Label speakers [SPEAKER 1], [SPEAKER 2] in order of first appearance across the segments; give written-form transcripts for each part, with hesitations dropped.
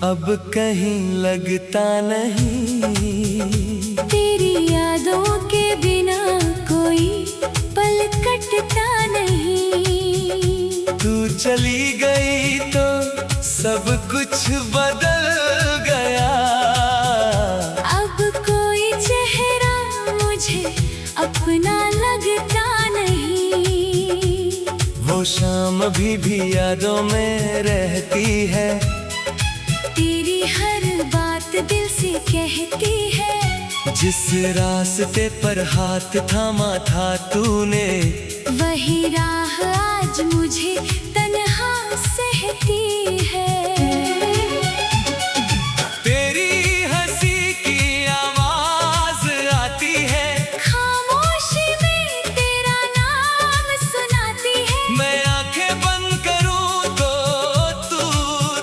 [SPEAKER 1] अब कहीं लगता नहीं,
[SPEAKER 2] तेरी यादों के बिना कोई पल कटता नहीं।
[SPEAKER 1] तू चली गई तो सब कुछ बदल गया।
[SPEAKER 2] अब कोई चेहरा मुझे अपना लगता नहीं।
[SPEAKER 1] वो शाम अभी भी यादों में रहती है,
[SPEAKER 2] तेरी हर बात दिल से कहती है।
[SPEAKER 1] जिस रास्ते पर हाथ थामा था तूने,
[SPEAKER 2] वही राह आज मुझे तन्हा सहती है।
[SPEAKER 1] तेरी हंसी की आवाज आती है,
[SPEAKER 2] खामोशी में तेरा नाम सुनाती है।
[SPEAKER 1] मैं आंखें बंद करूं तो तू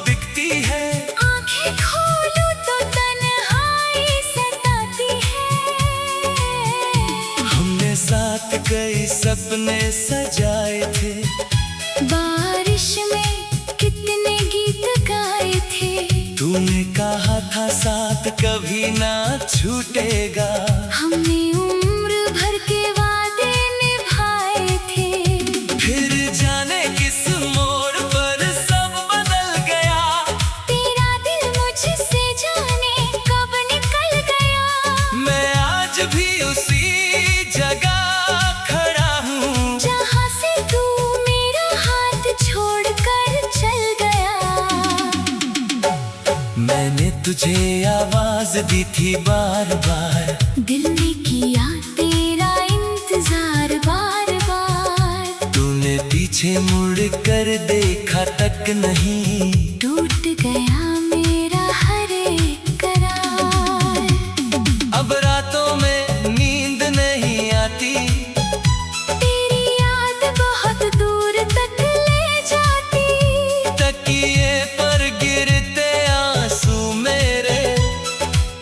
[SPEAKER 1] दिखती है।
[SPEAKER 2] आंखें खोलूं तो तन्हाई सताती है।
[SPEAKER 1] हमने साथ कई सपने सजाए थे,
[SPEAKER 2] बारिश में कितने गीत गाए थे।
[SPEAKER 1] तूने कहा था साथ कभी ना छूटेगा।
[SPEAKER 2] हमने उम्र भर के वादे निभाए थे।
[SPEAKER 1] फिर जाने किस मोड़ पर सब बदल गया।
[SPEAKER 2] तेरा दिल मुझसे जाने कब निकल गया।
[SPEAKER 1] मैं आज भी उसी जगह खड़ा हूँ,
[SPEAKER 2] जहाँ से तू मेरा हाथ छोड़कर चल गया।
[SPEAKER 1] मैंने तुझे आवाज दी थी बार बार,
[SPEAKER 2] दिल ने किया तेरा इंतजार बार बार।
[SPEAKER 1] तूने पीछे मुड़ कर देखा तक नहीं।
[SPEAKER 2] टूट गया मेरा हर एक करार।
[SPEAKER 1] अब रातों में नींद नहीं आती,
[SPEAKER 2] तेरी याद बहुत दूर तक ले जाती।
[SPEAKER 1] तकिए पर गिरते आंसू मेरे,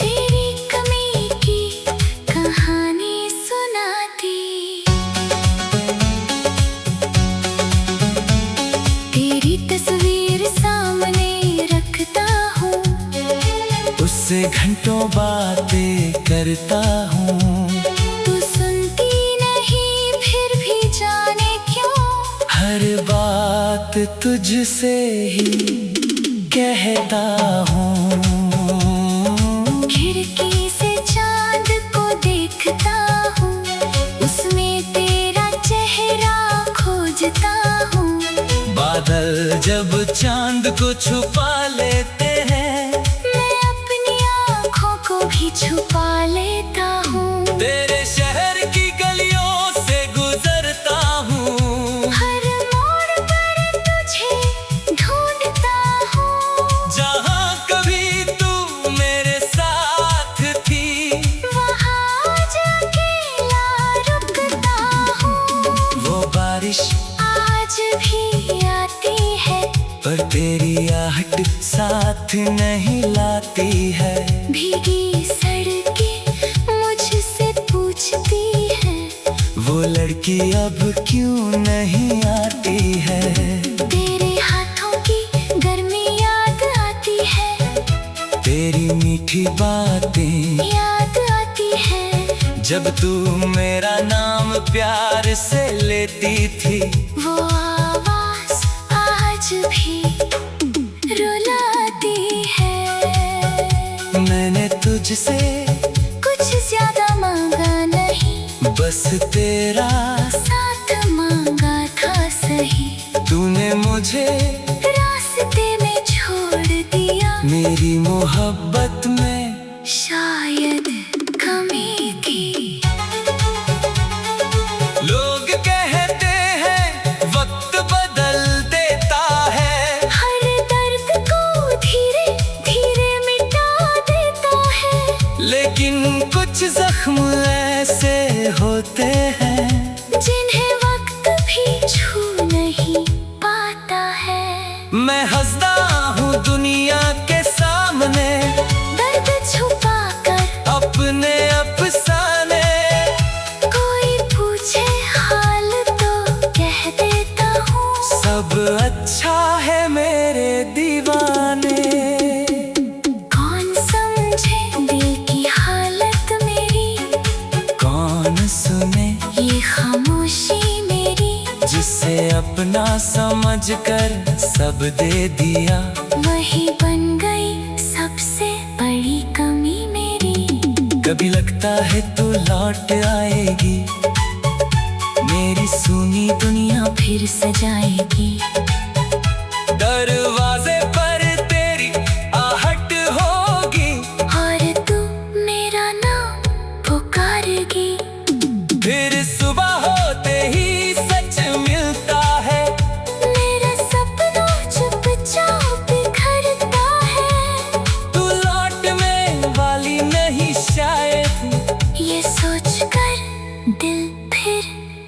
[SPEAKER 2] तेरी कमी की कहानी सुनाती। तेरी तस्वीर सामने रखता हूँ,
[SPEAKER 1] उससे घंटों बातें करता हूँ।
[SPEAKER 2] तू सुनती नहीं फिर भी जाने क्यों।
[SPEAKER 1] हर बात तुझसे ही कहता हूँ।
[SPEAKER 2] खिड़की से चांद को देखता हूँ, उसमें तेरा चेहरा खोजता हूँ।
[SPEAKER 1] बादल जब चांद को छुपा लेते हैं,
[SPEAKER 2] मैं अपनी आँखों को भी छुपा लेता हूँ।
[SPEAKER 1] तेरे शहर की गलियों से गुजरता हूँ।
[SPEAKER 2] हर मोड़ पर तुझे ढूंढता हूँ।
[SPEAKER 1] जहाँ कभी तू मेरे साथ थी,
[SPEAKER 2] वहाँ अकेला रुकता हूँ।
[SPEAKER 1] वो बारिश
[SPEAKER 2] आज भी आती है,
[SPEAKER 1] पर तेरी आहट साथ नहीं लाती है।
[SPEAKER 2] भीगी सड़कें मुझसे पूछती हैं।
[SPEAKER 1] वो लड़की अब क्यों नहीं आती है।
[SPEAKER 2] तेरे हाथों की गर्मी याद आती है।
[SPEAKER 1] तेरी मीठी बातें
[SPEAKER 2] याद आती है।
[SPEAKER 1] जब तू मेरा नाम प्यार से लेती थी,
[SPEAKER 2] वो आवाज आज भी रुलाती है।
[SPEAKER 1] मैंने तुझसे
[SPEAKER 2] कुछ ज्यादा मांगा नहीं,
[SPEAKER 1] बस तेरा
[SPEAKER 2] साथ मांगा था सही।
[SPEAKER 1] तूने मुझे
[SPEAKER 2] रास्ते में छोड़ दिया,
[SPEAKER 1] मेरी मोहब्बत में
[SPEAKER 2] शायद कमी की।
[SPEAKER 1] लोग कहते हैं वक्त बदल देता है,
[SPEAKER 2] हर दर्द को धीरे धीरे मिटा देता है।
[SPEAKER 1] लेकिन कुछ जख्म ऐसे होते हैं,
[SPEAKER 2] जिन्हें वक्त भी छू नहीं पाता है।
[SPEAKER 1] मैं हंसता हूँ दुनिया के सामने,
[SPEAKER 2] दर्द छुपा कर
[SPEAKER 1] अपने अफसाने।
[SPEAKER 2] कोई पूछे हाल तो कह देता हूँ,
[SPEAKER 1] सब अच्छा है मेरे दीवाने। समझकर सब दे दिया।
[SPEAKER 2] वही बन गई सबसे बड़ी कमी मेरी।
[SPEAKER 1] कभी लगता है तू लौट आएगी, मेरी सूनी दुनिया
[SPEAKER 2] फिर सजाएगी।
[SPEAKER 1] दरवाजे पर तेरी आहट होगी,
[SPEAKER 2] और तू मेरा नाम पुकारेगी।
[SPEAKER 1] फिर सुबह होते ही सच मिलता है,
[SPEAKER 2] मेरा सपना चुपचाप बिखरता है।
[SPEAKER 1] तू लौटने वाली नहीं शायद,
[SPEAKER 2] ये सोचकर दिल फिर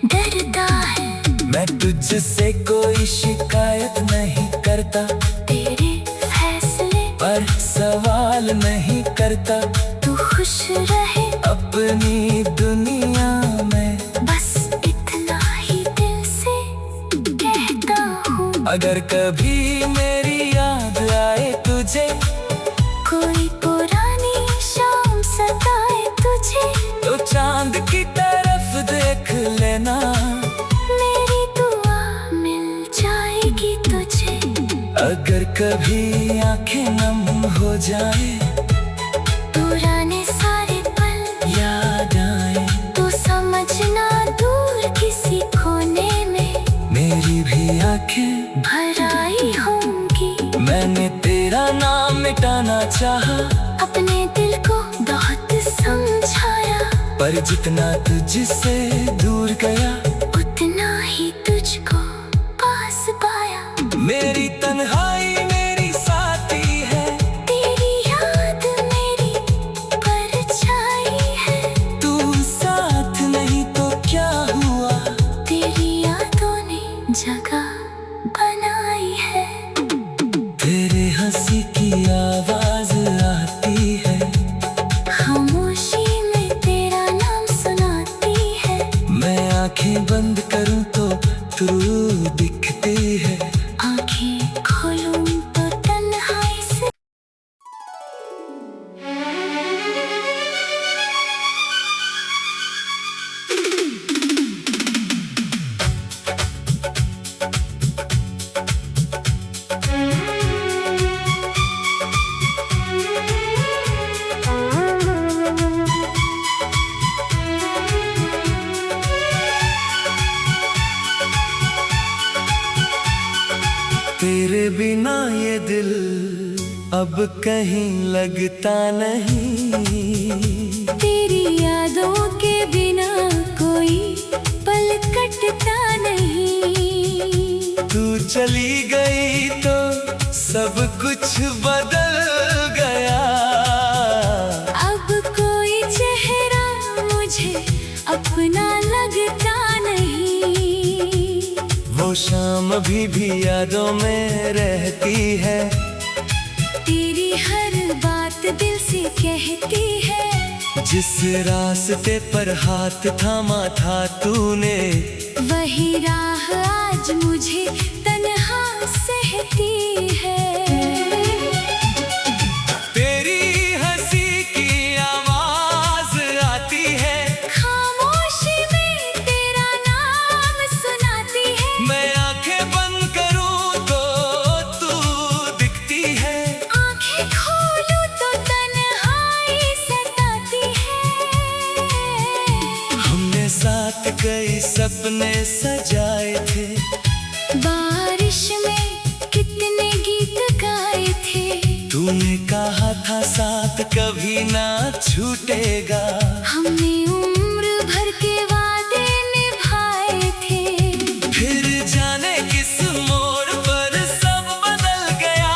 [SPEAKER 2] डरता है।
[SPEAKER 1] मैं तुझसे कोई शिकायत नहीं करता,
[SPEAKER 2] तेरे फैसले
[SPEAKER 1] पर सवाल नहीं करता।
[SPEAKER 2] तू खुश रहे
[SPEAKER 1] अपनी दुनिया में,
[SPEAKER 2] बस इतना ही दिल से कहता हूँ।
[SPEAKER 1] अगर कभी मेरी याद आए तुझे,
[SPEAKER 2] कोई पुरानी शाम सताए तुझे,
[SPEAKER 1] तो चांद की तरफ देख लेना,
[SPEAKER 2] मेरी दुआ मिल जाएगी तुझे।
[SPEAKER 1] अगर कभी आंखें नम हो जाए,
[SPEAKER 2] पुराने सारे पल
[SPEAKER 1] याद आए,
[SPEAKER 2] तो समझना दूर किसी कोने में
[SPEAKER 1] मेरी भी आंखें
[SPEAKER 2] भर आई होंगी।
[SPEAKER 1] मैंने तेरा नाम मिटाना चाहा,
[SPEAKER 2] अपने दिल को बहुत समझाया,
[SPEAKER 1] पर जितना तुझसे दूर गया,
[SPEAKER 2] उतना ही तुझको पास पाया।
[SPEAKER 1] मेरी तन्हाई मेरी साथी है,
[SPEAKER 2] तेरी याद मेरी परछाई है।
[SPEAKER 1] तू साथ नहीं तो क्या हुआ,
[SPEAKER 2] तेरी यादों ने जगह बनाई है।
[SPEAKER 1] तेरे हंसी की आवाज आती है,
[SPEAKER 2] खामोशी में तेरा नाम सुनाती है।
[SPEAKER 1] मैं आंखें बंद करूं तो तू दिखती है।
[SPEAKER 2] आंखें खोलूं तो तन्हाई से
[SPEAKER 1] तेरे बिना ये दिल अब कहीं लगता नहीं,
[SPEAKER 2] तेरी यादों के बिना कोई पल कटता नहीं।
[SPEAKER 1] तू चली गई तो सब कुछ बदल गया।
[SPEAKER 2] अब कोई चेहरा मुझे अपना लगता नहीं।
[SPEAKER 1] वो शाम अभी भी यादों में रहती है,
[SPEAKER 2] तेरी हर बात दिल से कहती है।
[SPEAKER 1] जिस रास्ते पर हाथ थामा था तूने,
[SPEAKER 2] वही राह आज मुझे तन्हा सहती है।
[SPEAKER 1] तेरी हंसी की आवाज आती है,
[SPEAKER 2] खामोशी में तेरा नाम सुनाती है।
[SPEAKER 1] मैं आंखें बंद करूं तो तू दिखती है।
[SPEAKER 2] आंखें खोलूं तो तन्हाई सताती है।
[SPEAKER 1] हमने साथ कई सपने सजाए थे,
[SPEAKER 2] बारिश में कितने गीत गाए थे।
[SPEAKER 1] तूने कहा था साथ कभी ना छूटेगा।
[SPEAKER 2] हमने उम्र भर के वादे निभाए थे।
[SPEAKER 1] फिर जाने किस मोड़ पर सब बदल गया,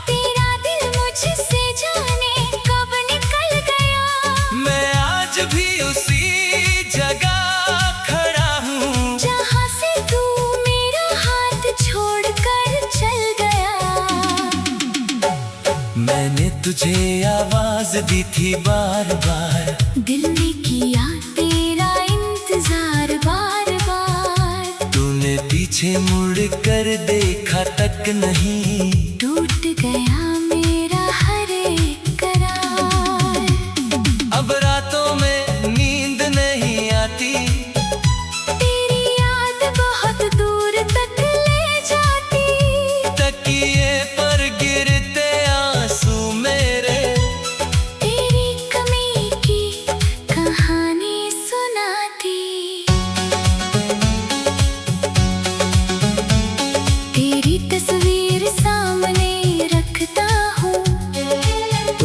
[SPEAKER 2] तेरा दिल मुझसे जाने कब निकल गया।
[SPEAKER 1] मैं आज भी उसी जगह खड़ा हूँ,
[SPEAKER 2] जहाँ से तू मेरा हाथ छोड़कर चल गया।
[SPEAKER 1] मैंने तुझे आवाज दी थी बार बार,
[SPEAKER 2] दिल ने किया तेरा इंतजार बार बार।
[SPEAKER 1] तूने पीछे मुड़ कर देखा तक नहीं,
[SPEAKER 2] टूट गया मेरा हर एक करार।
[SPEAKER 1] अब रातों में नींद नहीं आती,
[SPEAKER 2] तेरी याद बहुत दूर तक ले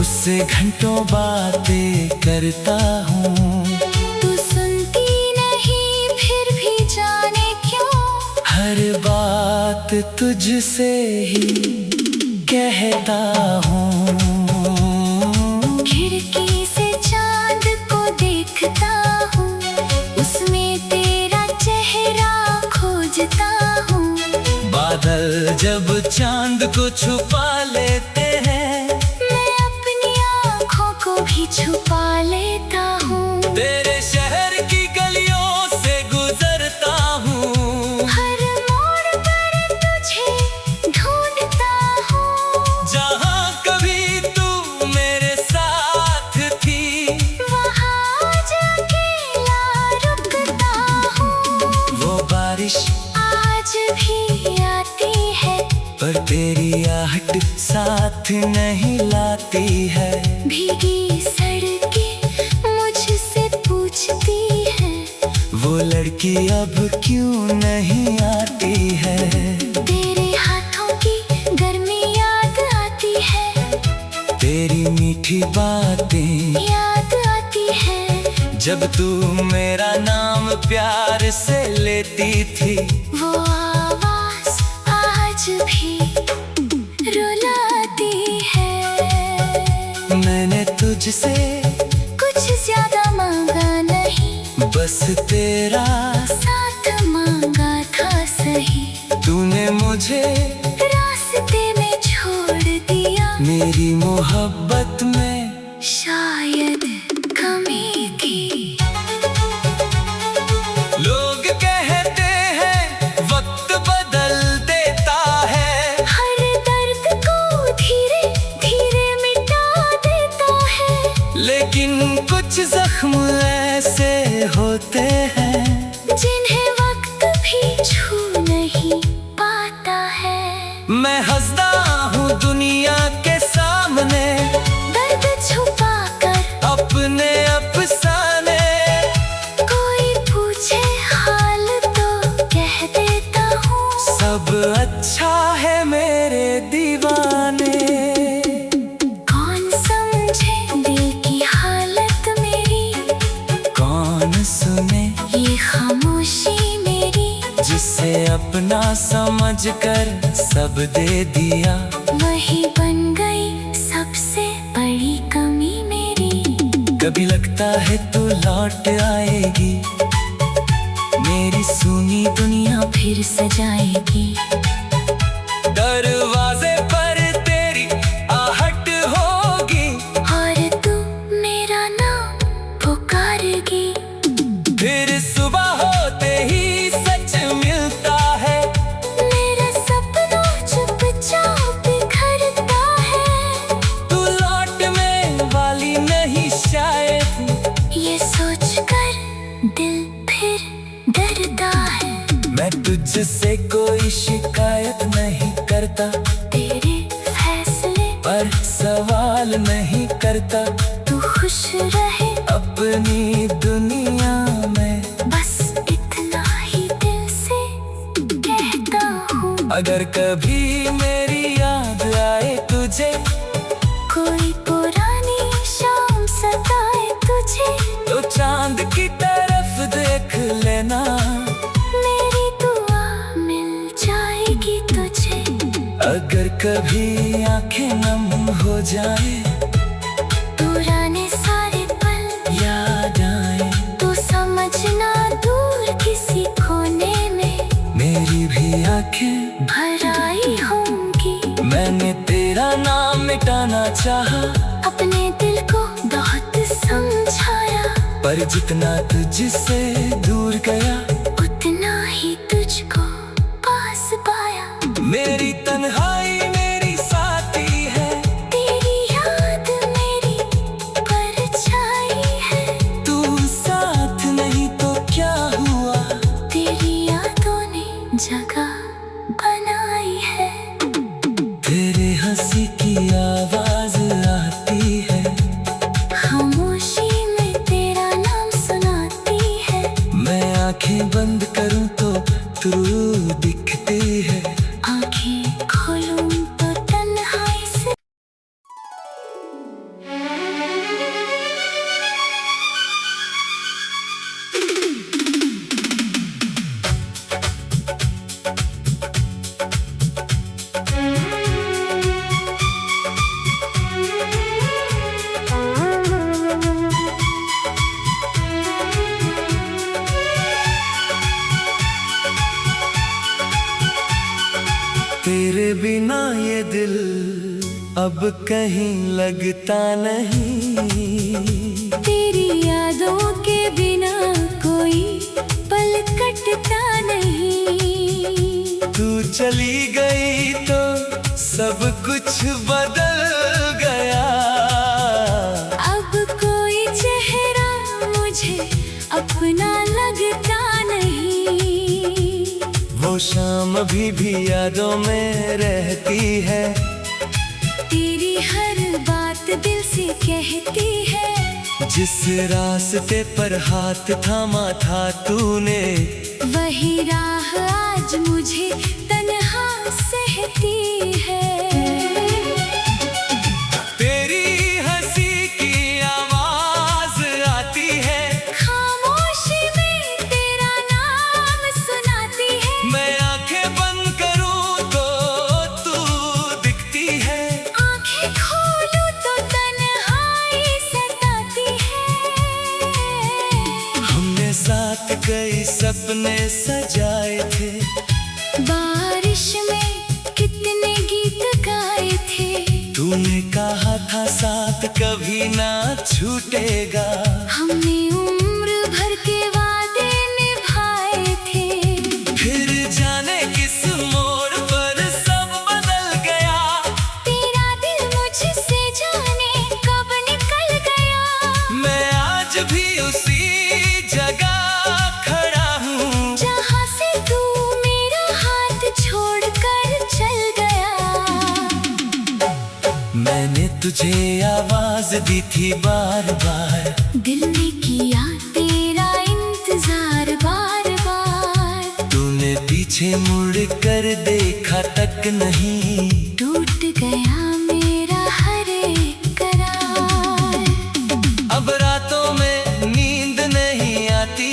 [SPEAKER 1] उससे घंटों बातें करता हूँ।
[SPEAKER 2] तू सुनती नहीं फिर भी जाने क्यों,
[SPEAKER 1] हर बात तुझसे ही कहता हूँ।
[SPEAKER 2] खिड़की से चांद को देखता हूँ, उसमें तेरा चेहरा खोजता हूँ।
[SPEAKER 1] बादल जब चांद को छुपा लेते हैं,
[SPEAKER 2] मैं अपनी आँखों को भी छुपा लेता हूँ।
[SPEAKER 1] तेरे शहर की गलियों से गुजरता हूँ।
[SPEAKER 2] हर मोड़ पर तुझे ढूंढता हूँ,
[SPEAKER 1] जहाँ कभी तू मेरे साथ थी,
[SPEAKER 2] वहाँ आज अकेला रुकता हूँ।
[SPEAKER 1] वो बारिश
[SPEAKER 2] आज भी आती है,
[SPEAKER 1] पर तेरी आहट साथ नहीं लाती है।
[SPEAKER 2] भीगी सड़कें मुझसे पूछती हैं,
[SPEAKER 1] वो लड़की अब क्यों नहीं आती है।
[SPEAKER 2] तेरे हाथों की गर्मी याद आती है,
[SPEAKER 1] तेरी मीठी बातें
[SPEAKER 2] याद आती है।
[SPEAKER 1] जब तू मेरा नाम प्यार से लेती थी,
[SPEAKER 2] वो आवाज़ आज भी रुलाती है।
[SPEAKER 1] मैंने तुझसे
[SPEAKER 2] कुछ ज्यादा मांगा नहीं,
[SPEAKER 1] बस तेरा
[SPEAKER 2] साथ मांगा था सही।
[SPEAKER 1] तूने मुझे
[SPEAKER 2] रास्ते में छोड़ दिया,
[SPEAKER 1] मेरी मोहब्बत में
[SPEAKER 2] शायद कमी थी।
[SPEAKER 1] लोग कहते हैं वक्त बदल देता है,
[SPEAKER 2] हर दर्द को धीरे धीरे मिटा देता है।
[SPEAKER 1] लेकिन कुछ जख्म ऐसे होते हैं,
[SPEAKER 2] जिन्हें वक्त भी छू नहीं पाता है।
[SPEAKER 1] मैं हंसता हूँ दुनिया के सामने,
[SPEAKER 2] दर्द छुपा कर
[SPEAKER 1] अपने अफसाने।
[SPEAKER 2] कोई पूछे हाल तो कह देता हूँ,
[SPEAKER 1] सब अच्छा है मेरे दीवाने।
[SPEAKER 2] कौन समझे दिल की हालत मेरी,
[SPEAKER 1] कौन सुने
[SPEAKER 2] ये खामोशी मेरी।
[SPEAKER 1] जिसे अपना समझकर सब दे दिया,
[SPEAKER 2] वही बन गई सबसे बड़ी कमी मेरी।
[SPEAKER 1] कभी लगता है तू लौट आएगी, मेरी सुनी दुनिया
[SPEAKER 2] फिर सजाएगी।
[SPEAKER 1] दरवाजे पर तेरी आहट होगी,
[SPEAKER 2] और तू मेरा नाम पुकारेगी।
[SPEAKER 1] फिर सुबह होते ही सच मिलता है।
[SPEAKER 2] मेरा सपना चुपचाप बिखरता है,
[SPEAKER 1] तू लौटने वाली नहीं शायद,
[SPEAKER 2] ये सोचकर दिल फिर डरता है।
[SPEAKER 1] मैं तुझसे कोई शिकायत नहीं करता,
[SPEAKER 2] तेरे फैसले
[SPEAKER 1] पर सवाल नहीं करता।
[SPEAKER 2] तू खुश रहे
[SPEAKER 1] अपनी दुनिया में,
[SPEAKER 2] बस इतना ही दिल से कहता हूँ।
[SPEAKER 1] अगर कभी मेरी याद आए तुझे,
[SPEAKER 2] कोई पुरानी शाम सताए तुझे,
[SPEAKER 1] तो चांद की तरफ देख लेना,
[SPEAKER 2] मेरी दुआ मिल जाएगी तुझे।
[SPEAKER 1] अगर कभी आंखें नम हो जाए,
[SPEAKER 2] पुराने सारे पल
[SPEAKER 1] याद आए,
[SPEAKER 2] तो समझना दूर किसी कोने में
[SPEAKER 1] मेरी भी आंखें
[SPEAKER 2] भर आई होंगी।
[SPEAKER 1] मैंने तेरा नाम मिटाना चाहा,
[SPEAKER 2] अपने दिल को बहुत समझाया,
[SPEAKER 1] पर जितना तुझसे दूर गया,
[SPEAKER 2] उतना ही तुझको पास पाया।
[SPEAKER 1] मेरी तन्हाई मेरी साथी है,
[SPEAKER 2] तेरी याद मेरी परछाई है।
[SPEAKER 1] तू साथ नहीं तो क्या हुआ,
[SPEAKER 2] तेरी यादों ने जगह बनाई है।
[SPEAKER 1] तेरे हंसी की आवाज आती है,
[SPEAKER 2] खामोशी में तेरा नाम सुनाती है।
[SPEAKER 1] मैं आंखें बंद करूं तो तू दिखती है।
[SPEAKER 2] आंखें खोलूं
[SPEAKER 1] अब कहीं लगता नहीं।
[SPEAKER 2] तेरी यादों के बिना कोई पल कटता नहीं।
[SPEAKER 1] तू चली गई तो सब कुछ बदल गया।
[SPEAKER 2] अब कोई चेहरा मुझे अपना लगता नहीं।
[SPEAKER 1] वो शाम भी यादों में रहती है।
[SPEAKER 2] तेरी हर बात दिल से कहती है।
[SPEAKER 1] जिस रास्ते पर हाथ थामा था तूने,
[SPEAKER 2] वही राह आज मुझे तन्हा सहती है।
[SPEAKER 1] तेरी हंसी की आवाज आती है।
[SPEAKER 2] खामोशी में तेरा नाम सुनाती है।
[SPEAKER 1] मैं आंखें बंद करूं तो तू दिखती है।
[SPEAKER 2] आंखें खोलूं तो तन्हाई सताती है।
[SPEAKER 1] हमने साथ कई सपने सजाए थे।
[SPEAKER 2] बारिश में कितने गीत गाए थे।
[SPEAKER 1] तूने कहा था साथ कभी ना छूटेगा।
[SPEAKER 2] हमने उम्र भर के वादे निभाए थे।
[SPEAKER 1] फिर जाने किस मोड़ पर सब बदल गया।
[SPEAKER 2] तेरा दिल मुझसे जाने कब निकल गया।
[SPEAKER 1] मैं आज भी उसी जगह खड़ा हूँ
[SPEAKER 2] जहाँ से तू मेरा हाथ छोड़कर चल गया।
[SPEAKER 1] मैंने तुझे आवाज दी थी बार बार।
[SPEAKER 2] दिल ने किया तेरा इंतजार बार बार।
[SPEAKER 1] तूने पीछे मुड़ कर देखा तक नहीं।
[SPEAKER 2] टूट गया मेरा हर एक करार।
[SPEAKER 1] अब रातों में नींद नहीं आती।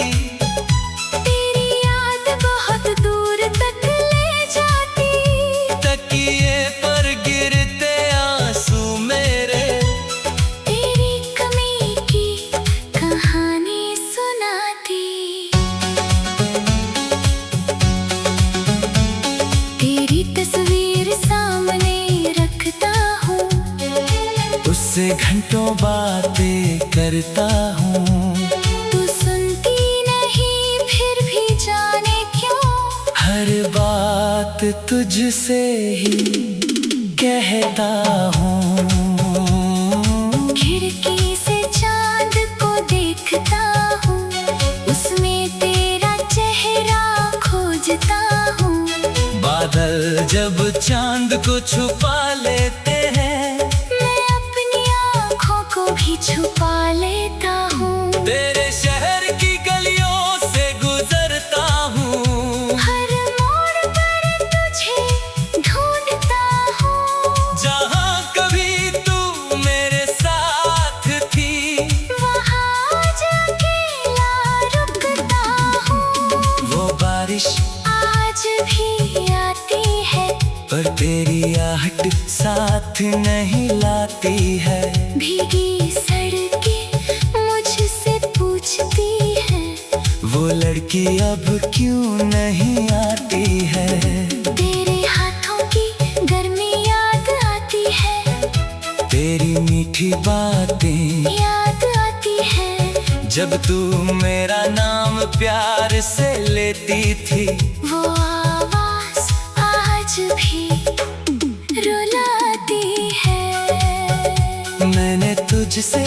[SPEAKER 2] तेरी याद बहुत दूर तक ले जाती।
[SPEAKER 1] तकिए पर गिरते आंसू मेरे।
[SPEAKER 2] तेरी कमी की कहानी सुनाती। तेरी तस्वीर सामने रखता हूँ।
[SPEAKER 1] उससे घंटों बातें करता हूँ।
[SPEAKER 2] तू सुनती नहीं फिर भी जाने क्यों।
[SPEAKER 1] हर बात तुझसे ही कहता हूँ।
[SPEAKER 2] खिड़की से चांद को देखता हूँ। उसमें तेरा चेहरा खोजता हूँ।
[SPEAKER 1] बादल जब चांद को छुपा लेते हैं,
[SPEAKER 2] मैं अपनी आँखों को भी छुपा लेता हूँ।
[SPEAKER 1] तेरे शहर की गलियों से गुजरता हूँ।
[SPEAKER 2] हर मोड़ पर तुझे ढूंढता हूँ।
[SPEAKER 1] जहाँ कभी तू मेरे साथ थी,
[SPEAKER 2] वहाँ अकेला रुकता हूँ।
[SPEAKER 1] वो बारिश
[SPEAKER 2] आज भी आती है।
[SPEAKER 1] पर तेरी आहट साथ नहीं लाती है।
[SPEAKER 2] भीगी सड़कें मुझसे पूछती हैं।
[SPEAKER 1] वो लड़की अब क्यों नहीं आती है।
[SPEAKER 2] तेरे हाथों की गर्मी याद आती है।
[SPEAKER 1] तेरी मीठी बातें
[SPEAKER 2] याद आती है।
[SPEAKER 1] जब तू मेरा नाम प्यार से लेती थी।
[SPEAKER 2] वो आवाज आज भी रुलाती है।
[SPEAKER 1] मैंने तुझसे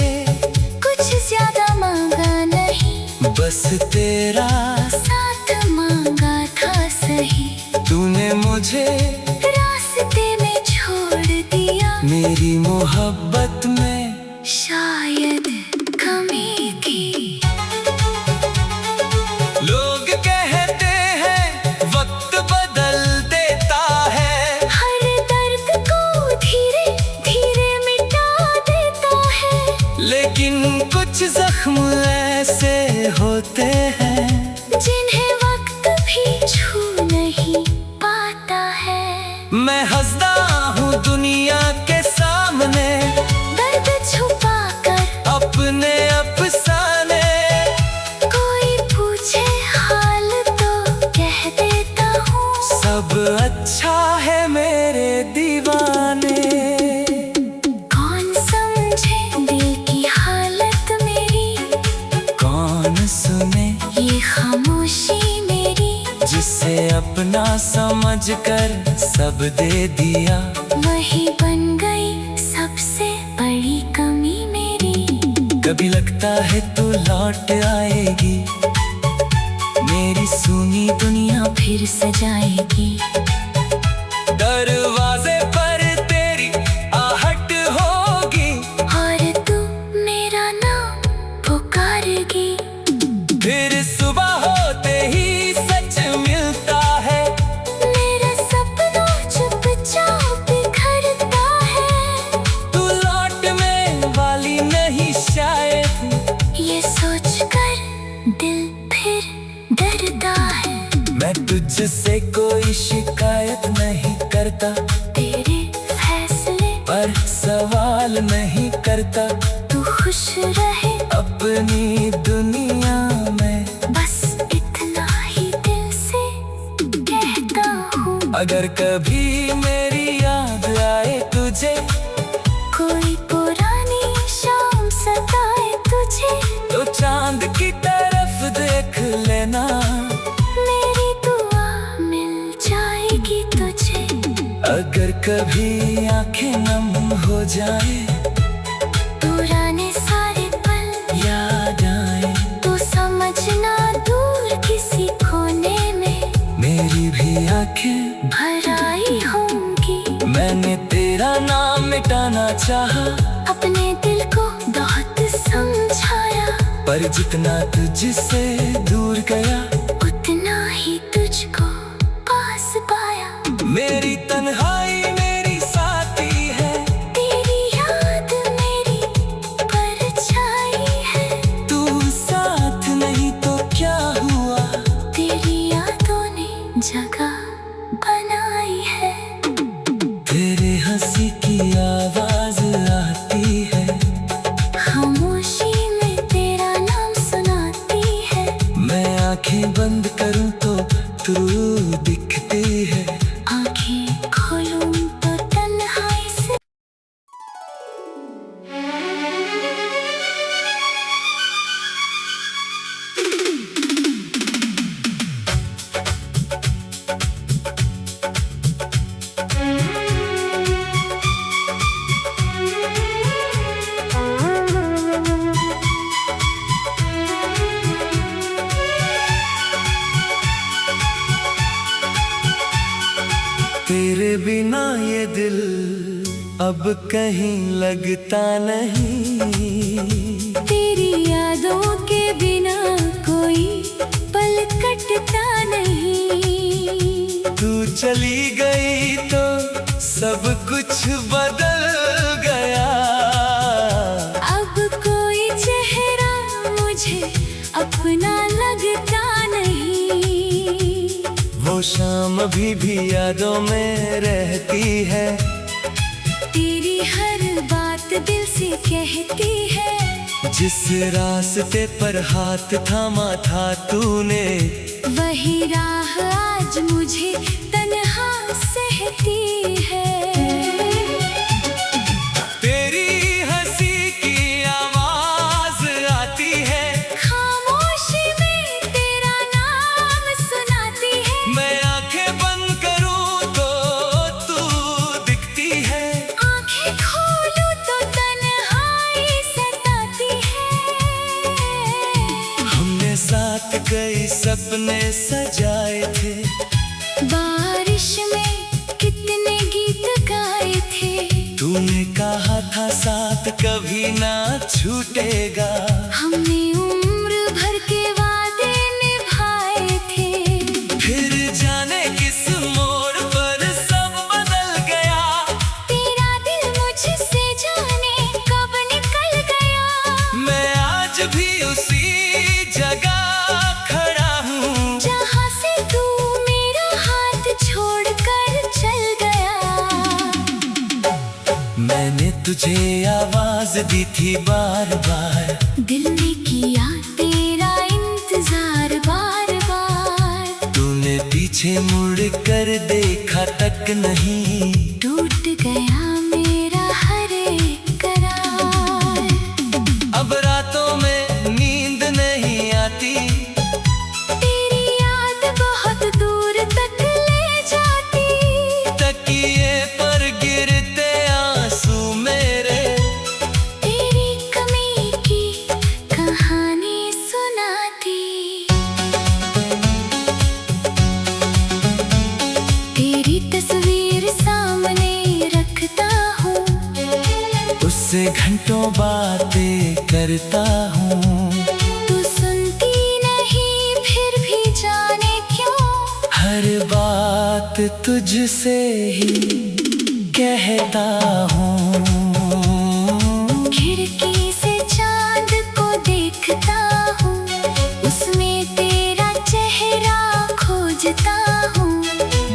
[SPEAKER 2] कुछ ज्यादा मांगा नहीं।
[SPEAKER 1] बस तेरा
[SPEAKER 2] साथ मांगा था सही।
[SPEAKER 1] तूने मुझे
[SPEAKER 2] रास्ते में छोड़ दिया।
[SPEAKER 1] मेरी मोहब्बत में
[SPEAKER 2] शायद कमी थी।
[SPEAKER 1] लोग कहते हैं वक्त बदल देता है।
[SPEAKER 2] हर दर्द को धीरे धीरे मिटा देता है।
[SPEAKER 1] लेकिन कुछ जख्म ऐसे होते हैं
[SPEAKER 2] जिन्हें वक्त भी छू नहीं पाता है।
[SPEAKER 1] मैं हंसता हूँ दुनिया के सामने।
[SPEAKER 2] दर्द छुपा कर
[SPEAKER 1] अपने अफसाने।
[SPEAKER 2] कोई पूछे हाल तो कह देता हूँ।
[SPEAKER 1] सब अच्छा है मेरे दीवाने। अपना समझकर सब दे दिया।
[SPEAKER 2] वही बन गई सबसे बड़ी कमी मेरी।
[SPEAKER 1] कभी लगता है तू लौट आएगी,
[SPEAKER 2] मेरी सूनी दुनिया फिर सजाएगी।
[SPEAKER 1] दरवाजे पर तेरी आहट होगी,
[SPEAKER 2] और तू मेरा नाम पुकारेगी।
[SPEAKER 1] फिर सुबह होते ही सच मिलता है,
[SPEAKER 2] मेरा सपना चुपचाप बिखरता है।
[SPEAKER 1] तू लौटने वाली नहीं शायद,
[SPEAKER 2] ये सोचकर दिल फिर डरता है।
[SPEAKER 1] मैं तुझसे कोई शिकायत नहीं करता,
[SPEAKER 2] तेरे फैसले
[SPEAKER 1] पर सवाल नहीं करता।
[SPEAKER 2] तू खुश रहे
[SPEAKER 1] अपनी दुनिया में,
[SPEAKER 2] बस इतना ही दिल से कहता हूँ।
[SPEAKER 1] अगर कभी मेरी याद आए तुझे,
[SPEAKER 2] कोई पुरानी शाम सताए तुझे,
[SPEAKER 1] तो चांद की तरफ देख लेना,
[SPEAKER 2] मेरी दुआ मिल जाएगी तुझे।
[SPEAKER 1] अगर कभी आंखें नम हो जाए,
[SPEAKER 2] पुराने सारे पल
[SPEAKER 1] याद आए,
[SPEAKER 2] तो समझना दूर किसी कोने में
[SPEAKER 1] मेरी भी आंखें
[SPEAKER 2] भर आई होंगी।
[SPEAKER 1] मैंने तेरा नाम मिटाना चाहा,
[SPEAKER 2] अपने दिल को बहुत समझाया,
[SPEAKER 1] पर जितना तुझसे दूर गया,
[SPEAKER 2] उतना ही तुझको पास पाया।
[SPEAKER 1] मेरी तन्हाई मेरी साथी है,
[SPEAKER 2] तेरी याद मेरी परछाई है।
[SPEAKER 1] तू साथ नहीं तो क्या हुआ,
[SPEAKER 2] तेरी यादों ने जगह बनाई है।
[SPEAKER 1] तेरे हंसी की आवाज आती है,
[SPEAKER 2] खामोशी में तेरा नाम सुनाती है।
[SPEAKER 1] मैं आंखें बंद करूं तो तू दिखती है।
[SPEAKER 2] आंखें खोलूं तो तन्हाई से
[SPEAKER 1] तेरे बिना ये दिल अब कहीं लगता नहीं,
[SPEAKER 2] तेरी यादों के बिना कोई पल कटता नहीं।
[SPEAKER 1] तू चली गई तो सब कुछ बदल गया।
[SPEAKER 2] अब कोई चेहरा मुझे अपना लगता नहीं।
[SPEAKER 1] वो शाम अभी भी यादों में रहती है,
[SPEAKER 2] तेरी हर बात दिल से कहती है।
[SPEAKER 1] जिस रास्ते पर हाथ थामा था तूने,
[SPEAKER 2] वही राह आज मुझे तन्हा सहती है।
[SPEAKER 1] तेरी हंसी की आवाज आती है,
[SPEAKER 2] खामोशी में तेरा नाम सुनाती है।
[SPEAKER 1] मैं आंखें बंद करूं तो तू दिखती है।
[SPEAKER 2] आंखें खोलूं तो तन्हाई सताती है।
[SPEAKER 1] हमने साथ कई सपने सजाए थे,
[SPEAKER 2] बारिश में कितने गीत गाए थे।
[SPEAKER 1] तूने कहा था साथ कभी ना छूटेगा।
[SPEAKER 2] हमने उम्र भर के वादे निभाए थे।
[SPEAKER 1] फिर जाने किस मोड़ पर सब बदल गया,
[SPEAKER 2] तेरा दिल मुझसे जाने कब निकल गया।
[SPEAKER 1] मैं आज भी उसी जगह खड़ा हूँ,
[SPEAKER 2] जहाँ से तू मेरा हाथ छोड़कर चल गया।
[SPEAKER 1] मैंने तुझे आवाज दी थी बार बार,
[SPEAKER 2] दिल ने किया तेरा इंतजार बार बार।
[SPEAKER 1] तूने पीछे मुड़ कर देखा तक नहीं।
[SPEAKER 2] टूट गया मेरा हर एक करार।
[SPEAKER 1] अब रातों में नींद नहीं आती,
[SPEAKER 2] तेरी याद बहुत दूर तक
[SPEAKER 1] बातें करता हूँ।
[SPEAKER 2] तू सुनती नहीं फिर भी जाने क्यों,
[SPEAKER 1] हर बात तुझसे ही कहता हूँ।
[SPEAKER 2] खिड़की से चांद को देखता हूँ, उसमें तेरा चेहरा खोजता हूँ।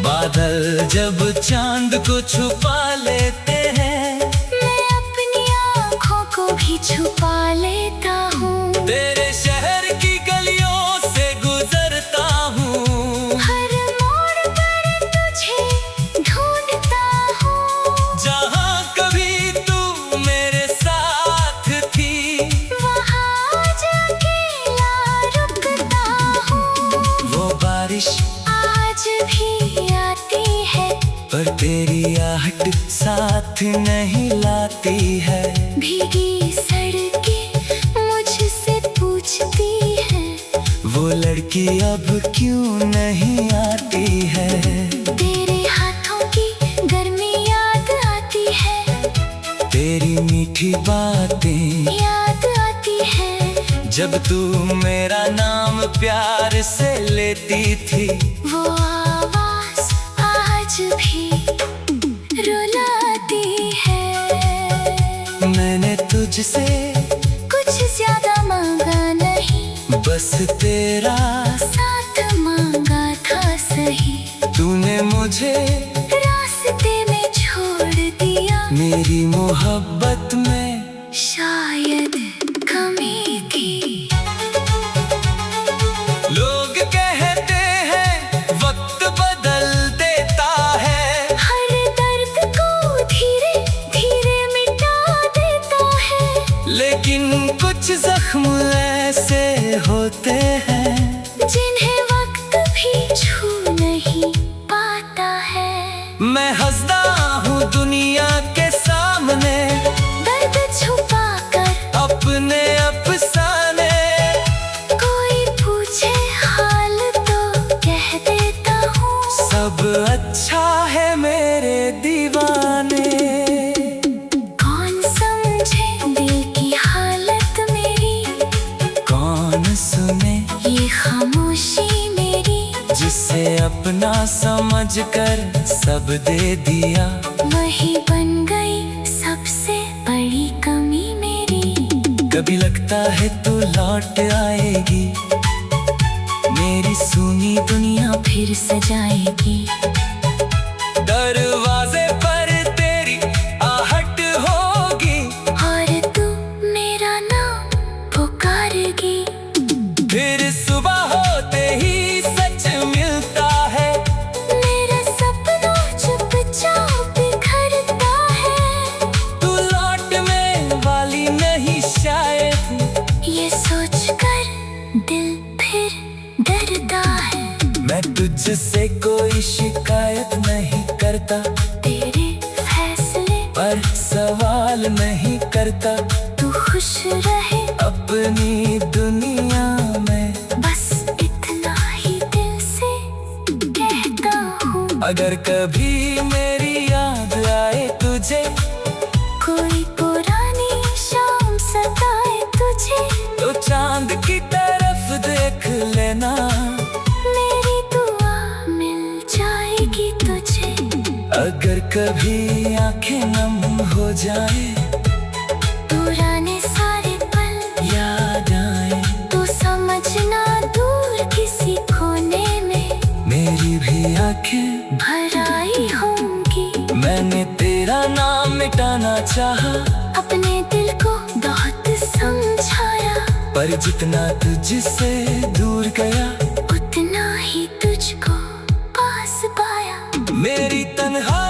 [SPEAKER 1] बादल जब चांद को छुपा लेते हैं,
[SPEAKER 2] मैं अपनी आँखों को भी छुपा लेता हूँ।
[SPEAKER 1] तेरे शहर की गलियों से गुजरता हूँ।
[SPEAKER 2] हर मोड़ पर तुझे ढूंढता हूँ,
[SPEAKER 1] जहाँ कभी तू मेरे साथ थी,
[SPEAKER 2] वहाँ जाके रुकता हूँ।
[SPEAKER 1] वो बारिश
[SPEAKER 2] आज भी आती है,
[SPEAKER 1] पर तेरी आहट साथ नहीं लाती है।
[SPEAKER 2] भीगी सड़कें मुझसे पूछती है,
[SPEAKER 1] वो लड़की अब क्यों नहीं आती है।
[SPEAKER 2] तेरे हाथों की गर्मी याद आती है,
[SPEAKER 1] तेरी मीठी बातें
[SPEAKER 2] याद आती है।
[SPEAKER 1] जब तू मेरा नाम प्यार से लेती थी,
[SPEAKER 2] वो आवाज आज भी रुलाती है।
[SPEAKER 1] मैंने तुझसे
[SPEAKER 2] कुछ ज्यादा मांगा नहीं,
[SPEAKER 1] बस तेरा
[SPEAKER 2] साथ मांगा था सही।
[SPEAKER 1] तूने मुझे
[SPEAKER 2] रास्ते में छोड़ दिया,
[SPEAKER 1] मेरी मोहब्बत में
[SPEAKER 2] शायद कमी थी।
[SPEAKER 1] लोग कहते हैं वक्त बदल देता है,
[SPEAKER 2] हर दर्द को धीरे धीरे मिटा देता है।
[SPEAKER 1] लेकिन कुछ जख्म ऐसे होते हैं,
[SPEAKER 2] जिन्हें वक्त भी छू नहीं पाता है।
[SPEAKER 1] मैं हंसता हूँ दुनिया के सामने,
[SPEAKER 2] दर्द छुपा कर
[SPEAKER 1] अपने अफसाने।
[SPEAKER 2] कोई पूछे हाल तो कह देता हूँ,
[SPEAKER 1] सब अच्छा है मेरे दीवाने।
[SPEAKER 2] कौन समझे दिल की हालत मेरी,
[SPEAKER 1] कौन सुने
[SPEAKER 2] ये खामोशी मेरी।
[SPEAKER 1] जिसे अपना समझकर सब दे दिया,
[SPEAKER 2] वही बन गई सबसे बड़ी कमी मेरी।
[SPEAKER 1] कभी लगता है तू लौट आएगी, मेरी सुनी दुनिया
[SPEAKER 2] फिर सजाएगी,
[SPEAKER 1] दरवाजे पर तेरी आहट होगी,
[SPEAKER 2] और तू मेरा नाम पुकारेगी।
[SPEAKER 1] फिर सुबह होते ही सच मिलता है,
[SPEAKER 2] मेरा सपना चुपचाप बिखरता है।
[SPEAKER 1] तू लौटने वाली नहीं शायद,
[SPEAKER 2] ये सोचकर दिल फिर डरता है।
[SPEAKER 1] मैं तुझसे कोई शिकायत नहीं करता,
[SPEAKER 2] तेरे फैसले
[SPEAKER 1] पर सवाल नहीं करता।
[SPEAKER 2] तू खुश रहे
[SPEAKER 1] अपनी दुनिया में,
[SPEAKER 2] बस इतना ही दिल से कहता हूँ।
[SPEAKER 1] अगर कभी मेरी याद आए तुझे,
[SPEAKER 2] कोई पुरानी शाम सताए तुझे,
[SPEAKER 1] तो चांद की तरफ देख लेना,
[SPEAKER 2] मेरी दुआ मिल जाएगी तुझे।
[SPEAKER 1] अगर कभी आंखें नम हो जाए,
[SPEAKER 2] पुराने सारे पल
[SPEAKER 1] याद आए,
[SPEAKER 2] तो समझना दूर किसी कोने में
[SPEAKER 1] मेरी भी आंखें
[SPEAKER 2] भर आई होंगी।
[SPEAKER 1] मैंने तेरा नाम मिटाना चाहा,
[SPEAKER 2] अपने दिल को बहुत समझाया,
[SPEAKER 1] पर जितना तुझसे दूर गया,
[SPEAKER 2] उतना ही तुझको पास पाया।
[SPEAKER 1] मेरी तन्हा